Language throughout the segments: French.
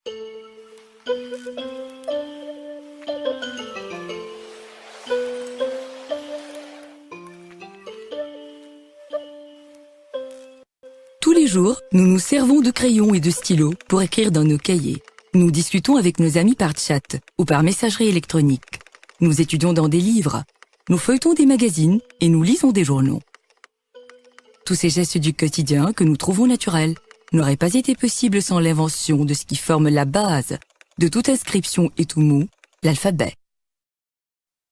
Tous les jours, nous nous servons de crayons et de stylos pour écrire dans nos cahiers. Nous discutons avec nos amis par chat ou par messagerie électronique. Nous étudions dans des livres. Nous feuilletons des magazines et nous lisons des journaux. Tous ces gestes du quotidien que nous trouvons naturels n'auraient pas été possibles sans l'invention de ce qui forme la base de toute inscription et tout mot, l'alphabet.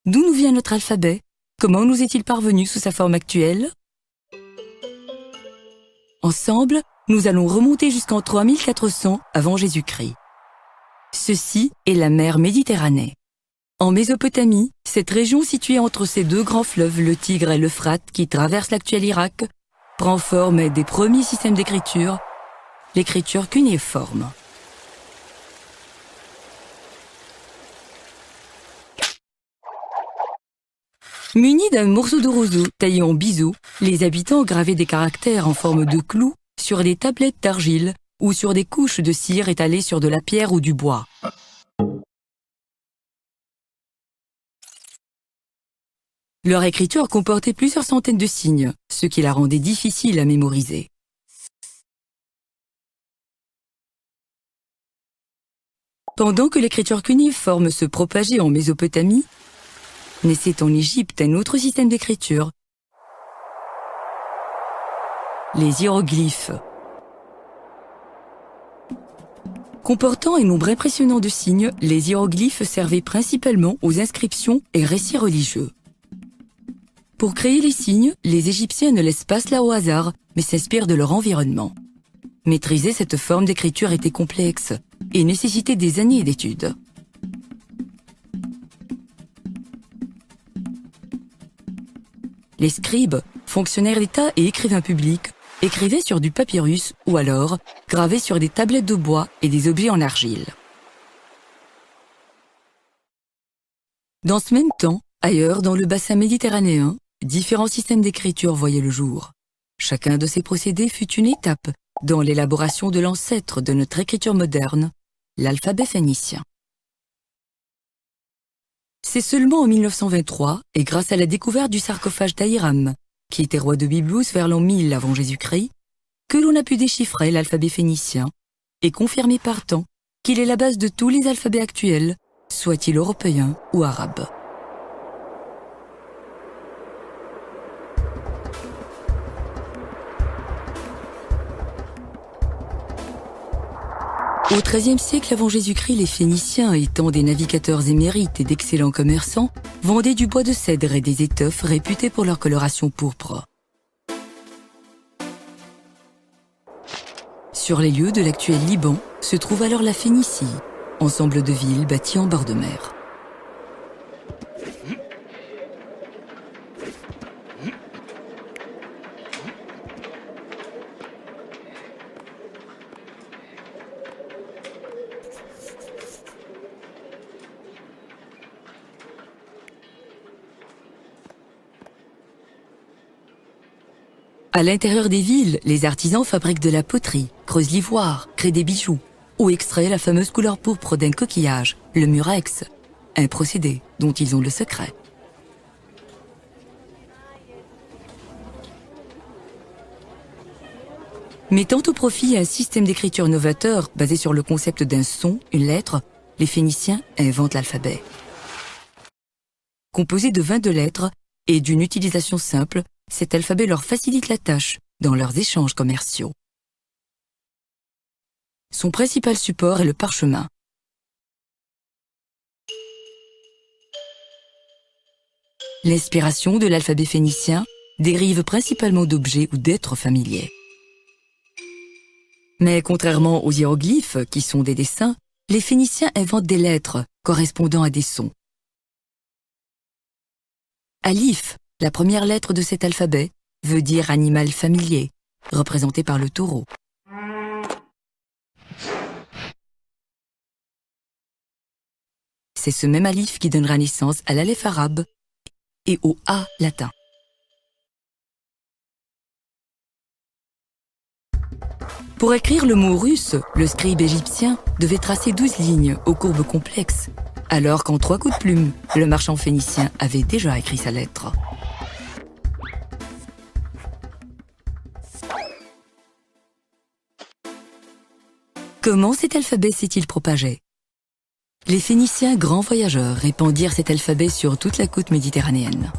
D'où nous vient notre alphabet? Comment nous est-il parvenu sous sa forme actuelle? Ensemble, nous allons remonter jusqu'en 3400 avant Jésus-Christ. Ceci est la mer Méditerranée. En Mésopotamie, cette région située entre ces deux grands fleuves, le Tigre et l'Euphrate, qui traversent l'actuel Irak, prend forme des premiers systèmes d'écriture, l'écriture cunéiforme. Munis d'un morceau de roseau taillé en biseau, les habitants gravaient des caractères en forme de clous sur des tablettes d'argile ou sur des couches de cire étalées sur de la pierre ou du bois. Leur écriture comportait plusieurs centaines de signes, ce qui la rendait difficile à mémoriser. Pendant que l'écriture cunéiforme se propageait en Mésopotamie, naissait en Égypte un autre système d'écriture, les hiéroglyphes. Comportant un nombre impressionnant de signes, les hiéroglyphes servaient principalement aux inscriptions et récits religieux. Pour créer les signes, les Égyptiens ne laissent pas cela au hasard, mais s'inspirent de leur environnement. Maîtriser cette forme d'écriture était complexe et nécessitait des années d'études. Les scribes, fonctionnaires d'État et écrivains publics, écrivaient sur du papyrus ou alors gravaient sur des tablettes de bois et des objets en argile. Dans ce même temps, ailleurs dans le bassin méditerranéen, différents systèmes d'écriture voyaient le jour. Chacun de ces procédés fut une étape dans l'élaboration de l'ancêtre de notre écriture moderne, l'alphabet phénicien. C'est seulement en 1923, et grâce à la découverte du sarcophage d'Ahiram, qui était roi de Byblus vers l'an 1000 avant Jésus-Christ, que l'on a pu déchiffrer l'alphabet phénicien et confirmer partant qu'il est la base de tous les alphabets actuels, soient-ils européens ou arabes. Au XIIIe siècle avant Jésus-Christ, les Phéniciens, étant des navigateurs émérites et d'excellents commerçants, vendaient du bois de cèdre et des étoffes réputées pour leur coloration pourpre. Sur les lieux de l'actuel Liban se trouve alors la Phénicie, ensemble de villes bâties en bord de mer. À l'intérieur des villes, les artisans fabriquent de la poterie, creusent l'ivoire, créent des bijoux ou extraient la fameuse couleur pourpre d'un coquillage, le murex, un procédé dont ils ont le secret. Mettant au profit un système d'écriture novateur basé sur le concept d'un son, une lettre, les Phéniciens inventent l'alphabet. Composé de 22 lettres et d'une utilisation simple, cet alphabet leur facilite la tâche dans leurs échanges commerciaux. Son principal support est le parchemin. L'inspiration de l'alphabet phénicien dérive principalement d'objets ou d'êtres familiers. Mais contrairement aux hiéroglyphes, qui sont des dessins, les Phéniciens inventent des lettres correspondant à des sons. Alif, la première lettre de cet alphabet, veut dire animal familier, représenté par le taureau. C'est ce même alif qui donnera naissance à l'alef arabe et au A latin. Pour écrire le mot russe, le scribe égyptien devait tracer 12 lignes aux courbes complexes, alors qu'en 3 coups de plume, le marchand phénicien avait déjà écrit sa lettre. Comment cet alphabet s'est-il propagé? Les Phéniciens, grands voyageurs, répandirent cet alphabet sur toute la côte méditerranéenne.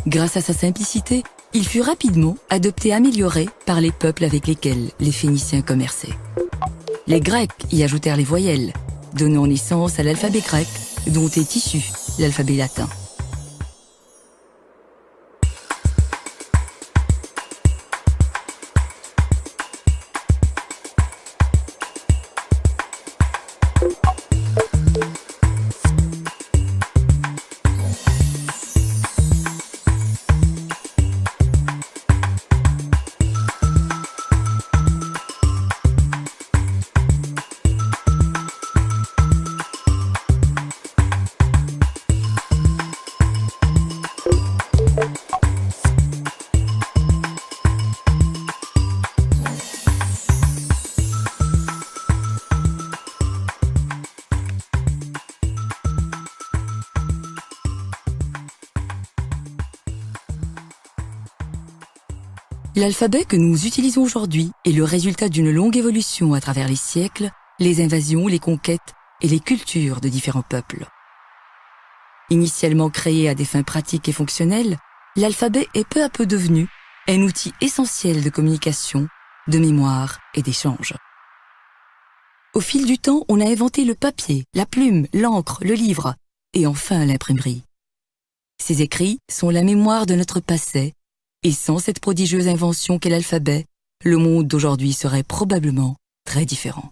Grâce à sa simplicité, il fut rapidement adopté et amélioré par les peuples avec lesquels les Phéniciens commerçaient. Les Grecs y ajoutèrent les voyelles, donnant naissance à l'alphabet grec, dont est issu l'alphabet latin. L'alphabet que nous utilisons aujourd'hui est le résultat d'une longue évolution à travers les siècles, les invasions, les conquêtes et les cultures de différents peuples. Initialement créé à des fins pratiques et fonctionnelles, l'alphabet est peu à peu devenu un outil essentiel de communication, de mémoire et d'échange. Au fil du temps, on a inventé le papier, la plume, l'encre, le livre et enfin l'imprimerie. Ces écrits sont la mémoire de notre passé. Et sans cette prodigieuse invention qu'est l'alphabet, le monde d'aujourd'hui serait probablement très différent.